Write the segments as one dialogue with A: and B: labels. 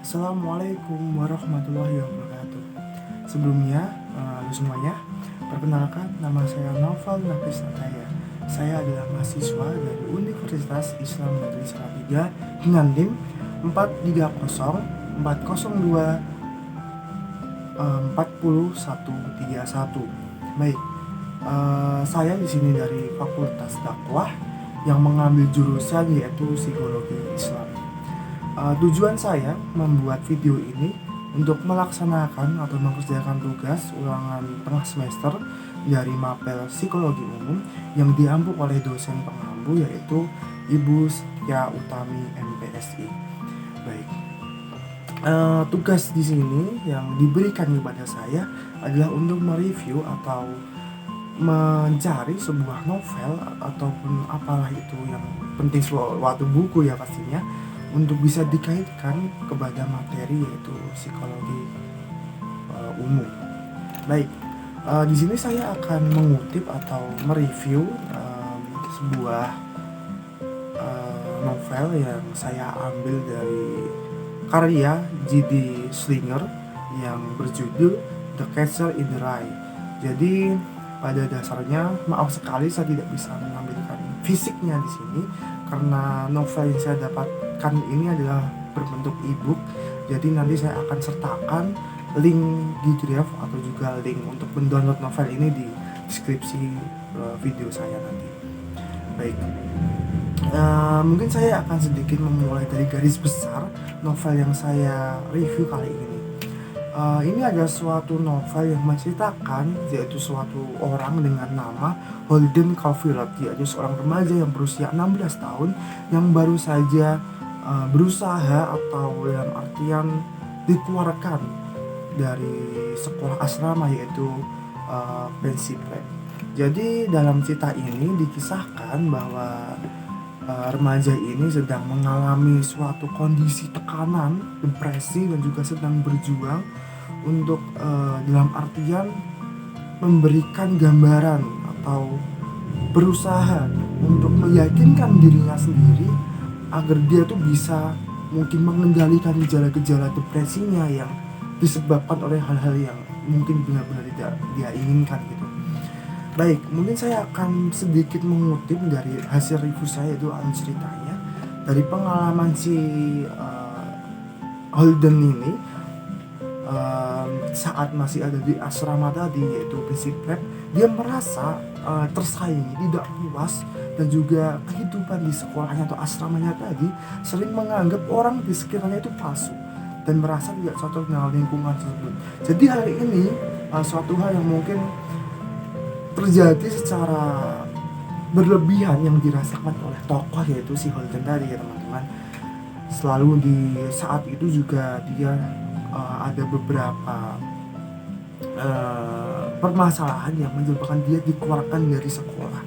A: Assalamualaikum warahmatullahi wabarakatuh. Sebelumnya, halo semuanya. Perkenalkan, nama saya Naufal Nafis Ataya. Saya adalah mahasiswa dari Universitas Islam Negeri Salatiga dengan NIM 430 402 4131. Baik, saya di sini dari Fakultas Dakwah yang mengambil jurusan yaitu Psikologi Islam. Tujuan saya membuat video ini untuk melaksanakan atau mengerjakan tugas ulangan tengah semester dari mapel psikologi umum yang diampu oleh dosen pengampu yaitu Ibu Setia Utami MPSI. Baik, tugas di sini yang diberikan kepada saya adalah untuk mereview atau mencari sebuah novel ataupun apalah itu yang penting suatu buku ya pastinya, untuk bisa dikaitkan kepada materi yaitu psikologi umum. Baik, di sini saya akan mengutip atau mereview sebuah novel yang saya ambil dari karya J.D. Salinger yang berjudul The Catcher in the Rye. Jadi pada dasarnya maaf sekali saya tidak bisa menampilkan fisiknya di sini karena novel yang saya dapatkan ini adalah berbentuk e-book. Jadi nanti saya akan sertakan link di Drive atau juga link untuk mendownload novel ini di deskripsi video saya nanti. Baik, mungkin saya akan sedikit memulai dari garis besar novel yang saya review kali ini. Ini adalah suatu novel yang menceritakan yaitu suatu orang dengan nama Holden Caulfield, yaitu seorang remaja yang berusia 16 tahun yang baru saja berusaha atau dalam artian dikeluarkan dari sekolah asrama yaitu Pensive Lab. Jadi dalam cerita ini dikisahkan bahwa remaja ini sedang mengalami suatu kondisi tekanan, depresi, dan juga sedang berjuang untuk dalam artian memberikan gambaran atau berusaha untuk meyakinkan dirinya sendiri agar dia tuh bisa mungkin mengendalikan gejala-gejala depresinya yang disebabkan oleh hal-hal yang mungkin benar-benar tidak dia inginkan gitu. Baik, mungkin saya akan sedikit mengutip dari hasil review saya itu alur ceritanya dari pengalaman si Holden ini saat masih ada di asrama tadi yaitu Pensive Lab. Dia merasa tersaingi, tidak puas, dan juga kehidupan di sekolahnya atau asramanya tadi sering menganggap orang di sekitarnya itu palsu dan merasa tidak cocok dengan lingkungan tersebut. Jadi hal ini suatu hal yang mungkin terjadi secara berlebihan yang dirasakan oleh tokoh yaitu si Holden tadi ya teman-teman. Selalu di saat itu juga dia ada beberapa permasalahan yang menyebabkan dia dikeluarkan dari sekolah.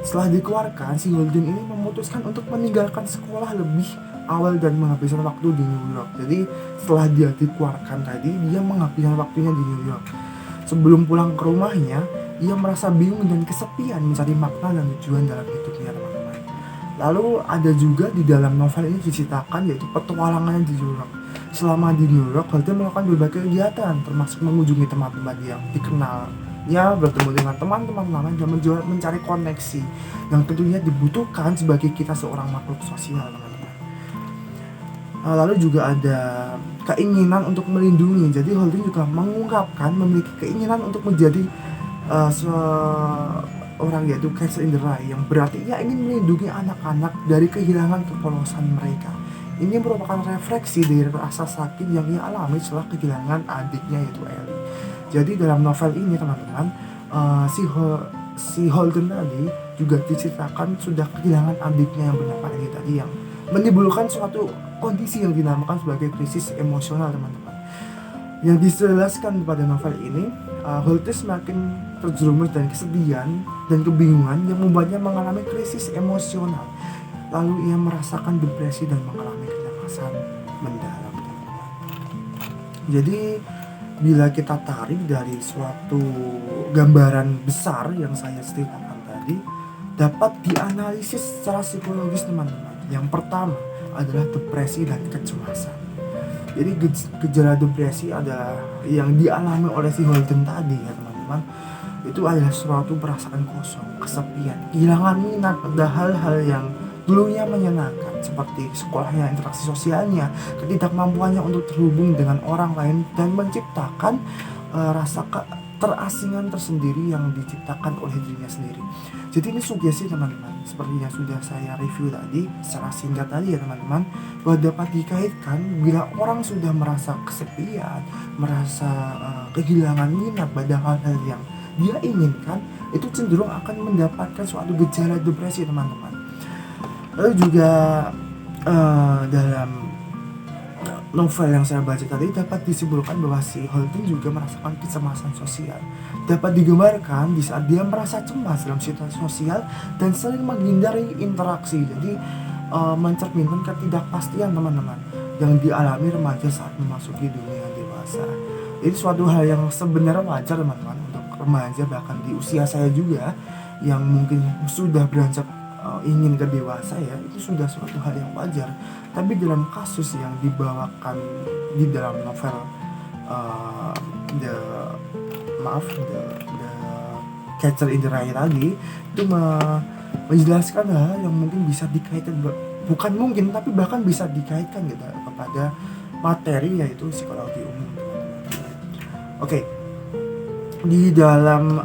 A: Setelah dikeluarkan, si Holden ini memutuskan untuk meninggalkan sekolah lebih awal dan menghabiskan waktu di New York. Jadi setelah dia dikeluarkan tadi, dia menghabiskan waktunya di New York. Sebelum pulang ke rumahnya, ia merasa bingung dan kesepian mencari makna dan tujuan dalam hidupnya teman-teman. Lalu ada juga di dalam novel ini diceritakan yaitu petualangannya di New York. Selama di New York, Holden melakukan berbagai kegiatan termasuk mengunjungi teman-teman yang dikenalnya, bertemu dengan teman-teman lain dan mencari koneksi yang tentunya dibutuhkan sebagai kita seorang makhluk sosial teman-teman. Lalu juga ada keinginan untuk melindungi. Jadi Holden juga mengungkapkan memiliki keinginan untuk menjadi seorang yaitu Catcher in the Rye, yang berarti ia ingin melindungi anak-anak dari kehilangan kepolosan mereka. Ini merupakan refleksi dari rasa sakit yang ia alami setelah kehilangan adiknya yaitu Ellie. Jadi dalam novel ini teman-teman, si Holden tadi juga diceritakan sudah kehilangan adiknya yang bernama Ellie tadi, yang menimbulkan suatu kondisi yang dinamakan sebagai krisis emosional teman-teman. Yang dijelaskan pada novel ini, Holden semakin terjerumus dan kesedihan dan kebingungan yang membuatnya mengalami krisis emosional. Lalu ia merasakan depresi dan mengalami kecemasan mendalam. Jadi bila kita tarik dari suatu gambaran besar yang saya ceritakan tadi, dapat dianalisis secara psikologis teman-teman. Yang pertama adalah depresi dan kecemasan. Jadi gejala depresi adalah yang dialami oleh si Holden tadi ya teman-teman. Itu adalah suatu perasaan kosong, kesepian, kehilangan minat pada hal-hal yang dulunya menyenangkan seperti sekolahnya, interaksi sosialnya, ketidakmampuannya untuk terhubung dengan orang lain dan menciptakan rasa terasingan tersendiri yang diciptakan oleh dirinya sendiri. Jadi ini sugesti teman-teman, seperti yang sudah saya review tadi secara singkat tadi ya teman-teman, bahwa dapat dikaitkan bila orang sudah merasa kesepian, merasa kehilangan minat pada hal-hal yang dia inginkan, itu cenderung akan mendapatkan suatu gejala depresi teman-teman. Lalu juga dalam novel yang saya baca tadi dapat disimpulkan bahwa si Holden juga merasakan kecemasan sosial. Dapat digambarkan di saat dia merasa cemas dalam situasi sosial dan sering menghindari interaksi. Jadi mencerminkan ketidakpastian teman-teman yang dialami remaja saat memasuki dunia dewasa. Ini suatu hal yang sebenarnya wajar teman-teman untuk remaja, bahkan di usia saya juga yang mungkin sudah beranjak ingin ke dewasa ya, itu sudah suatu hal yang wajar. Tapi dalam kasus yang dibawakan di dalam novel the Catcher in the Rye tadi itu menjelaskan hal yang mungkin bisa dikaitkan, bukan mungkin tapi bahkan bisa dikaitkan gitu kepada materi yaitu psikologi umum. Oke. Di dalam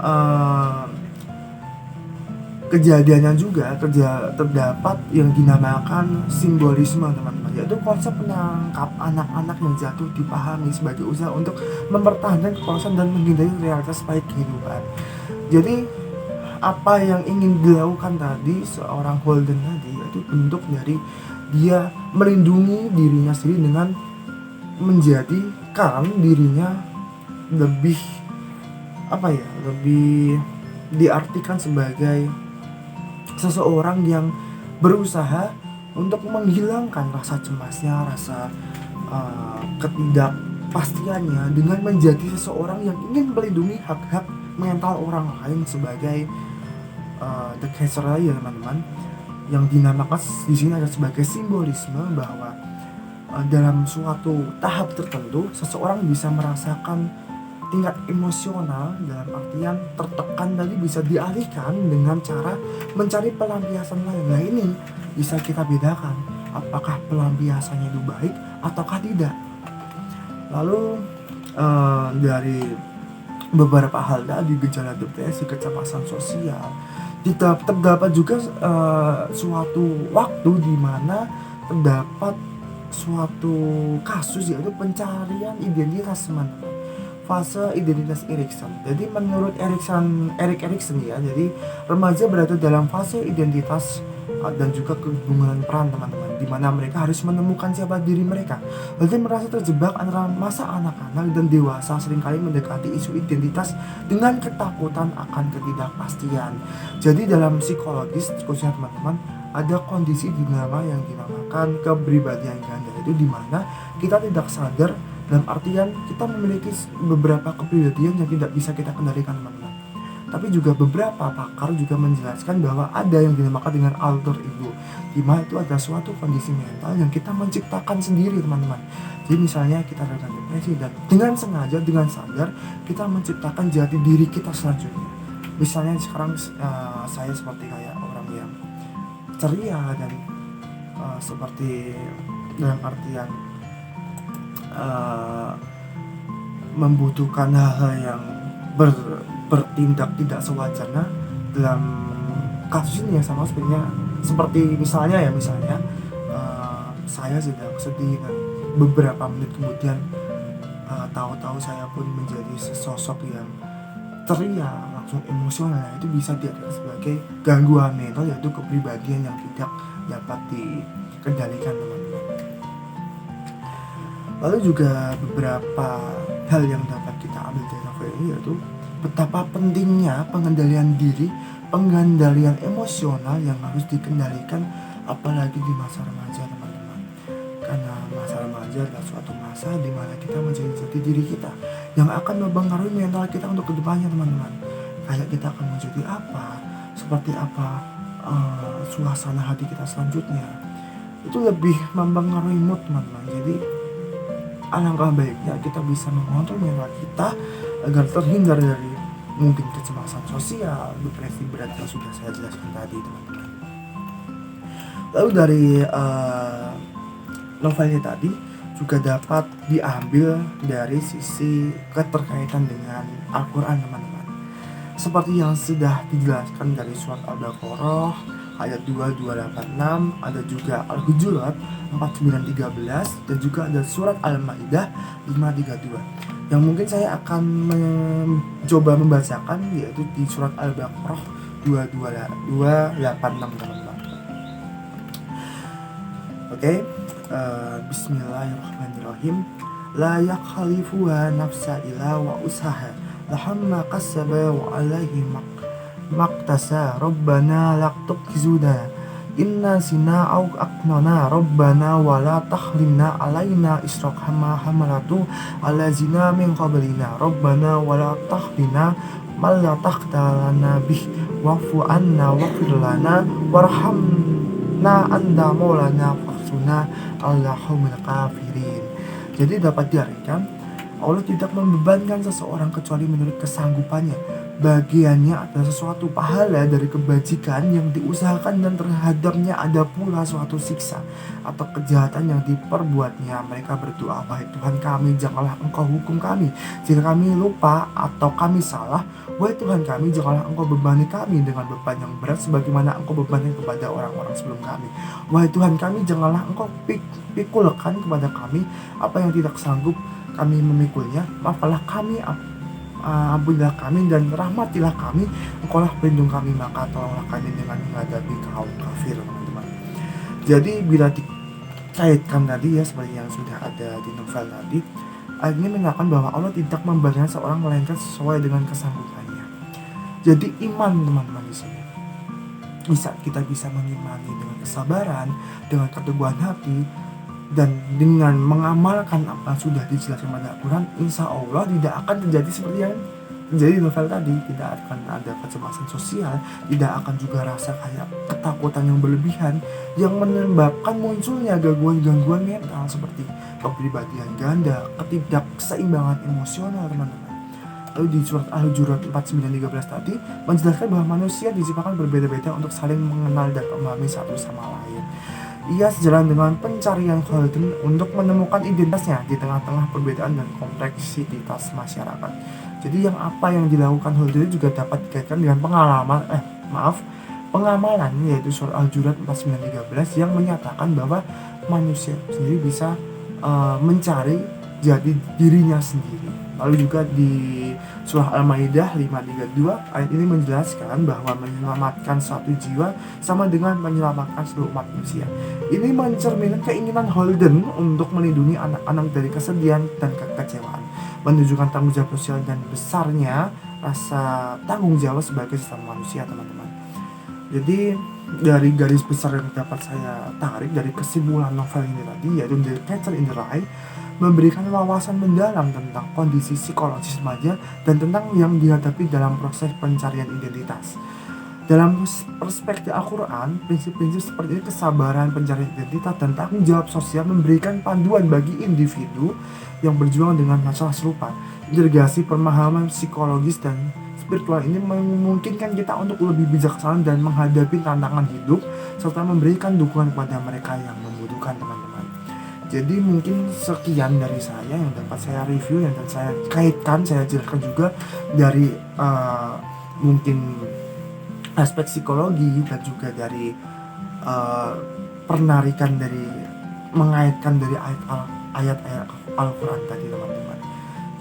A: kejadiannya juga terdapat yang dinamakan simbolisme teman-teman, yaitu konsep menangkap anak-anak yang jatuh dipahami sebagai usaha untuk mempertahankan kepolosan dan menghindari realitas pahit kehidupan. Jadi apa yang ingin dilakukan tadi seorang Holden tadi itu bentuk dari dia melindungi dirinya sendiri dengan menjadikan dirinya lebih lebih diartikan sebagai seseorang yang berusaha untuk menghilangkan rasa cemasnya, rasa ketidakpastiannya dengan menjadi seseorang yang ingin melindungi hak-hak mental orang lain sebagai the catcher ya teman-teman, yang dinamakan di sini ada sebagai simbolisme bahwa dalam suatu tahap tertentu seseorang bisa merasakan tingkat emosional dalam artian tertekan tadi bisa dialihkan dengan cara mencari pelampiasan lain. Nah ini bisa kita bedakan apakah pelampiasannya itu baik ataukah tidak. Lalu dari beberapa hal tadi, gejala depresi, kecemasan sosial, terdapat juga suatu waktu di mana terdapat suatu kasus yaitu pencarian identitas teman-teman, fase identitas Erikson. Jadi menurut Erik Erikson ya, jadi remaja berada dalam fase identitas dan juga kegabungan peran teman-teman, di mana mereka harus menemukan siapa diri mereka. Jadi merasa terjebak antara masa anak-anak dan dewasa, seringkali mendekati isu identitas dengan ketakutan akan ketidakpastian. Jadi dalam psikologis khususnya teman-teman, ada kondisi dinama yang dinamakan kepribadian ganda, itu di mana kita tidak sadar dalam artian kita memiliki beberapa kepribadian yang tidak bisa kita kendalikan teman-teman. Tapi juga beberapa pakar juga menjelaskan bahwa ada yang dinamakan dengan alter ego, di mana itu ada suatu kondisi mental yang kita menciptakan sendiri teman-teman. Jadi misalnya kita terkena depresi dan dengan sengaja, dengan sadar kita menciptakan jati diri kita selanjutnya. Misalnya sekarang saya seperti kayak orang yang ceria dan seperti dalam artian membutuhkan hal-hal yang bertindak tidak sewajarnya. Dalam kasus ini yang sama seperti misalnya saya sedang sedih dan beberapa menit kemudian tahu-tahu saya pun menjadi sesosok yang ceria, langsung emosional. Itu bisa diartikan sebagai gangguan mental, yaitu kepribadian yang tidak dapat dikendalikan teman-teman. Lalu juga beberapa hal yang dapat kita ambil dari novel ini yaitu betapa pentingnya pengendalian diri, pengendalian emosional yang harus dikendalikan apalagi di masa remaja teman-teman. Karena masa remaja adalah suatu masa di mana kita menjadi jati diri kita yang akan mempengaruhi mental kita untuk kedepannya teman-teman. Kayak kita akan menjadi apa, seperti apa suasana hati kita selanjutnya, itu lebih mempengaruhi mood teman-teman. Jadi alangkah baiknya kita bisa mengontrol mental kita agar terhindar dari mungkin kecemasan sosial, depresi berat yang sudah saya jelaskan tadi, teman-teman. Lalu dari novelnya tadi juga dapat diambil dari sisi keterkaitan dengan Al-Quran, teman-teman. Seperti yang sudah dijelaskan dari surat Al-Baqarah ayat 2286, ada juga Al-Hujurat 4913, dan juga ada surat Al-Maidah 532. Yang mungkin saya akan mencoba membacakan yaitu di surat Al-Baqarah 286, teman-teman. Oke, Bismillahirrahmanirrahim. La yakhalifuha nafsa ila wa usaha lahamma kasaba wa alaihi maktasa rabbana laqtukhizuna inna sina au aknona rabbana wa la tahlimna alaina israqhama hamalatu alazina min qablina rabbana wa la tahlina mal la taqtalana bih wa'fu anna waghfir lana warhamna anta maulana faksuna allahumil kafirin. Jadi dapat diartikan Allah tidak membebankan seseorang kecuali menurut kesanggupannya. Bagiannya adalah sesuatu pahala dari kebajikan yang diusahakan dan terhadapnya ada pula suatu siksa atau kejahatan yang diperbuatnya. Mereka berdoa, wahai Tuhan kami, janganlah Engkau hukum kami jika kami lupa atau kami salah. Wahai Tuhan kami, janganlah Engkau bebani kami dengan beban yang berat sebagaimana Engkau bebankan kepada orang-orang sebelum kami. Wahai Tuhan kami, janganlah Engkau pikulkan kepada kami apa yang tidak sanggup kami memikulnya. Maafkanlah kami, ampunilah kami, dan rahmatilah kami. Engkaulah pelindung kami, maka tolonglah kami dengan menghadapi kaum kafir, teman-teman. Jadi bila dikaitkan tadi ya, seperti yang sudah ada di novel tadi, ayat ini menyatakan bahwa Allah tidak membayar seorang melainkan sesuai dengan kesanggupannya. Jadi iman, teman-teman, di sini kita bisa mengimani dengan kesabaran, dengan keteguhan hati, dan dengan mengamalkan apa yang sudah dijelaskan pada Al-Quran. Insya Allah tidak akan terjadi seperti yang terjadi di novel tadi. Tidak akan ada kecemasan sosial, tidak akan juga rasa kayak ketakutan yang berlebihan yang menyebabkan munculnya gangguan-gangguan mental seperti kepribadian ganda, ketidakseimbangan emosional, teman-teman. Lalu di surat Al-Hujurat 4913 tadi menjelaskan bahwa manusia diciptakan berbeda-beda untuk saling mengenal dan memahami satu sama lain. Ia sejalan dengan pencarian Holden untuk menemukan identitasnya di tengah-tengah perbedaan dan kompleksitas masyarakat. Jadi apa yang dilakukan Holden juga dapat dikaitkan dengan pengamalan, yaitu surah Al-Jurat 4913 yang menyatakan bahwa manusia sendiri bisa mencari jati dirinya sendiri. Lalu juga di surah Al-Maidah 532 ayat ini menjelaskan bahwa menyelamatkan satu jiwa sama dengan menyelamatkan seluruh umat manusia. Ini mencerminkan keinginan Holden untuk melindungi anak-anak dari kesedihan dan kekecewaan, menunjukkan tanggung jawab sosial dan besarnya rasa tanggung jawab sebagai sesama manusia, teman-teman. Jadi dari garis besar yang dapat saya tarik dari kesimpulan novel ini tadi, yaitu The Catcher in the Rye, memberikan wawasan mendalam tentang kondisi psikologis remaja dan tentang yang dihadapi dalam proses pencarian identitas. Dalam perspektif Al-Quran, prinsip-prinsip seperti kesabaran, pencarian identitas, dan tanggung jawab sosial memberikan panduan bagi individu yang berjuang dengan masalah serupa. Integrasi pemahaman psikologis dan spiritual ini memungkinkan kita untuk lebih bijaksana dan menghadapi tantangan hidup, serta memberikan dukungan kepada mereka yang membutuhkan, teman-teman. Jadi mungkin sekian dari saya yang dapat saya review dan saya kaitkan, saya jelaskan juga dari mungkin aspek psikologi dan juga dari penarikan dari mengaitkan dari ayat-ayat Al-Quran tadi, teman-teman.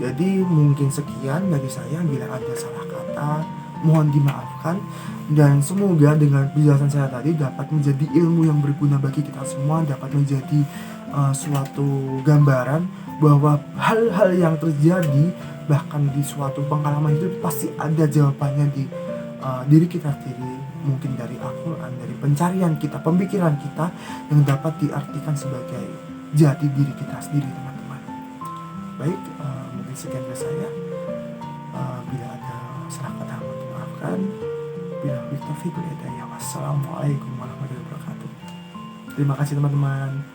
A: Jadi mungkin sekian dari saya. Bila ada salah kata mohon dimaafkan, dan semoga dengan penjelasan saya tadi dapat menjadi ilmu yang berguna bagi kita semua, dapat menjadi suatu gambaran bahwa hal-hal yang terjadi bahkan di suatu pengalaman itu pasti ada jawabannya di diri kita sendiri, mungkin dari Al-Quran, dari pencarian kita, pemikiran kita yang dapat diartikan sebagai jati diri kita sendiri, teman-teman. Baik, mungkin sekian dari saya. Bila ada salah kata mohon dimaafkan. Bila taufiq wal hidayah. Wassalamualaikum warahmatullahi wabarakatuh. Terima kasih, teman-teman.